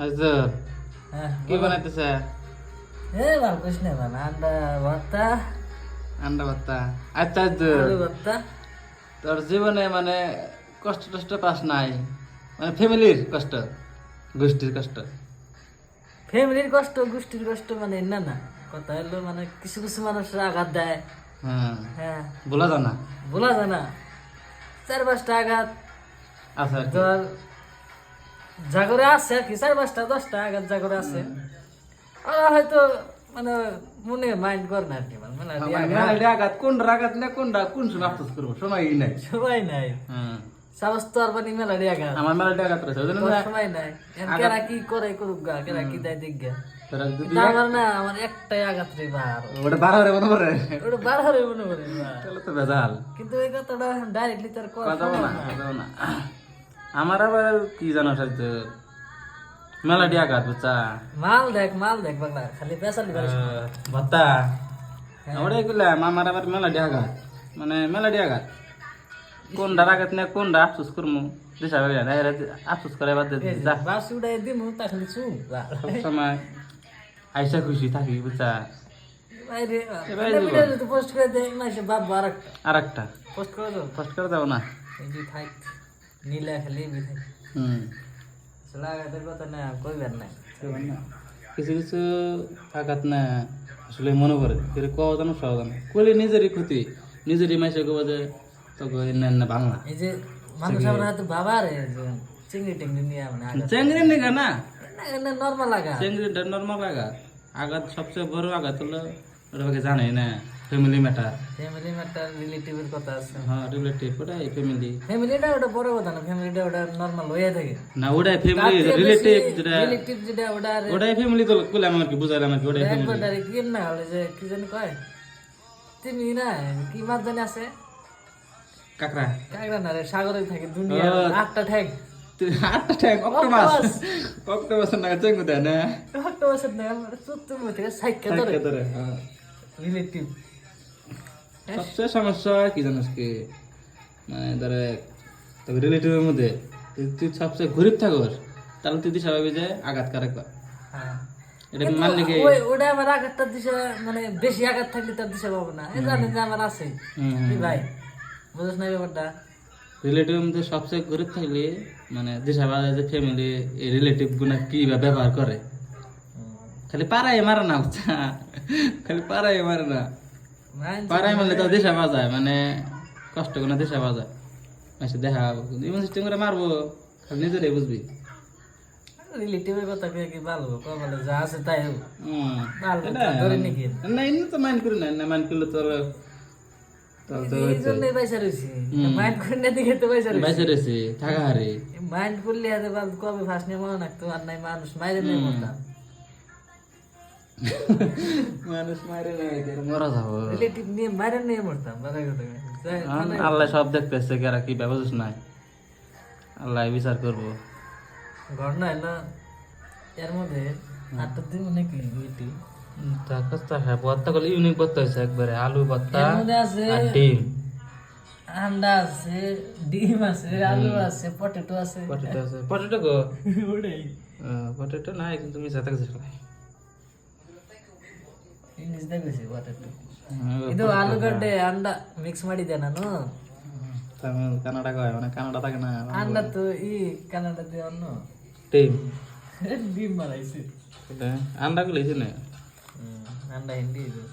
আচ্ছা হ্যাঁ কি বানাইতেছে? বার কৃষ্ণ বানা আন্ডা ভর্তা আন্ডা ভর্তা। আচ্ছা আচ্ছা আলু ভর্তা। তোর জীবনে মানে কষ্ট টষ্ট পাস নাই, মানে ফ্যামিলির কষ্ট, গোষ্ঠীর কষ্ট? ফ্যামিলির কষ্ট গোষ্ঠীর কষ্ট মানে না না, কথা হলো মানে কিছু কিছু মানুষরা আঘাত দেয়। হ্যাঁ, হ্যাঁ বলা যায় না। বলা যায় না, 4-5টা আঘাত আচ্ছা ধর জাগরে আছে আর কি, 4-5টা 10টা আঘাত জাগরে আছে। ওরা হয়তো মানে মনে মাইন্ড করে না আর কি, মানে মেলাডি আঘাত, কোনটা আঘাত না কোনটা কোন সময় আফসোস করবো, সময়ই নাই। সবাই নাই হ্যাঁ, সাহস তো আর মানে মেলাডি আঘাত আমার মেলাডি আঘাত রয়েছে, ওই জন্য তোর না, সময় নাই। কেরা কি করে করুক গা, কেরা কি দেয় দিক গা। তোরা যদি কিন্তু আমার না, আমার একটাই আঘাত রে বার, ওটা বার হরে মনে করে, ওটা বার হরে মনে করে বার। তাহলে তো ভেজাল। কিন্তু এই কথাটা ডাইরেক্টলি তার কথা কথা বলো না, কথা বলো না। আমার আবার কি জানো সাথে মেলাডি আঘাত, বুঝছা? মাল দেখ বাংলা খালি পেশালি পারিস না। ভত্তা ওটাই করলাম, আমার আবার মেলাডি আঘাত, মানে মেলাডি আঘাত কোনটা আঘাত না কোনটা আফসোস করবো, দিশা পাবি না, আফসোস করে বাদ দে, যা বাস উড়াই দিমু তা খালি চু সবসময় আইসা খুশি থাকি, বুঝছা? বাইরে এবার ভিডিও যদি পোস্ট করে দেয় না, সে বাপ আরেকটা আর একটা পোস্ট করে দাও। কষ্ট করে যাবো না। এই যে থাক নীলা খালি বিথাই হুম, লাগাতের কথা না কইবেন না। কিছু কিছু আঘাত না আসলে মনে করে কিন্তু কওয়া জানো সহ জানো, কইলে নিজেরই ক্ষতি, নিজেরই মাইসে কবা যে তোকে না বাংলা এই যে মানুষ আমরা হয়তো বাবা রে চিংড়ি টিংড়ি নিয়ে আমরা আঘাত চেঙ্গরি নিগা না, না নর্মাল আগা চেঙ্গরিটা নর্মাল আঘাত। আঘাত সবচেয়ে বড় আঘাত হলো ওটাকে জানে না, ফ্যামিলি ম্যাটার। ফ্যামিলি ম্যাটার রিলেটিভের কথা আছে। হ্যাঁ, রিলেটিভ ওটাই ফ্যামিলি। ফ্যামিলিটা ওটা বড় কথা না, ফ্যামিলিটা ওটা নর্মাল হয়ে থাকে। না ওটাই ফ্যামিলি, রিলেটিভ যেটা রিলেটিভ যেটা ওটা ওটাই ফ্যামিলি, তো বললাম আর কি, বুঝাইলাম আর কি, ওটাই ফ্যামিলি। একবার কি না হলে যে কি জানি কয় তুমি না, কি মাছ জানি আছে কাকড়া, কাকড়া না রে, সাগরে থাকে দুনিয়া 8টা ঠ্যাং। তুই হাতটা ঠ্যাং, অক্টোপাস, অক্টোপাস না চেঙ্গু দেয় না, অক্টোপাসের না চুত্তু থেকে সাইকেল ধরে ধরে। হ্যাঁ, রিলেটিভ। সবচেয়ে সমস্যা হয় কি জানিস কি, মানে ধরে তবে রিলেটিভের মধ্যে তুই সবচেয়ে গরিব থাকস, তাহলে তুই দিশা পাবি যে আঘাত কারে কয়। হ্যাঁ এটা মানলে কি? ওটা আমার আঘাতটার দিশা মানে বেশি আঘাত থাকলে তার দিশা পাবো না, এই জানেন যে আমার আছে এই ভাই, বুঝছ না ব্যাপারটা? রিলেটিভের মধ্যে সবচেয়ে গরিব থাকলে মানে দিশা পাবে যে ফ্যামিলি এই রিলেটিভ গুলা কি বা ব্যবহার করে। খালি পাড়াই মারে না, বুঝছা? খালি পাড়াই মারে না, পাড়াই মারলে তো দিশা পাওয়া যায়, মানে কষ্ট করে দিশা পাওয়া যায়। আচ্ছা দেখা ইমন সিস্টেম করে মারবো, খালি নিজেরাই বুঝবি। রিলেটিভের কথা কে কি ভালো বলে, যা আছে তাই হোক ভালো এটা ধরে নাকি না, এমনি তো মাইন্ড করি না, মাইন্ড করলে তোর এই জন্যই পয়সা রয়েছে, মাইন্ড করে না দিকে তো পয়সা বাইসে রয়েছে। রয়েছে থাকা হারে। মাইন্ড করলে হাতে বাদ কবে ফাঁস নিয়ে মনে রাখতো, আর নাই মানুষ মাইরে নিয়ে মরতাম। মানুষ মারে না, মরা যাবো। রিলেটিভ নিয়ে মাইরে নিয়ে মরতাম বাধা কথা। আল্লাহ সব দেখতেছে, কারা কি ব্যবস্থা নাই, আল্লাহ বিচার করবো। ঘটনা এলো এর মধ্যে 8টা দিন নাকি দুইটি ভর্তা করলে ইউনিক ভর্তা হয়েছে একবারে, আলু ভর্তা এর মধ্যে আছে আর ডিম। আন্ডা আছে, ডিম আছে, আলু আছে, পটেটো আছে। পটেটো আছে, পটেটো গো ওটাই পটেটো নাই, কিন্তু মিশা থাকছে সবাই। ইংলিশ দেখেছি পটেটো, ಇದು ಆಲೂಗಡ್ಡೆ ಅಂಡ ಮಿಕ್ಸ್ ಮಾಡಿದೆ ನಾನು. কানাডা কয়, মানে কানাডা থাকে না ಅಂಡ তো ಈ ಕನ್ನಡದ ಅನ್ನು ডিম, ডিম মারাইছি। আন্ডা গুলো না ಅಂಡ ಹಿಂಡಿ ಇದು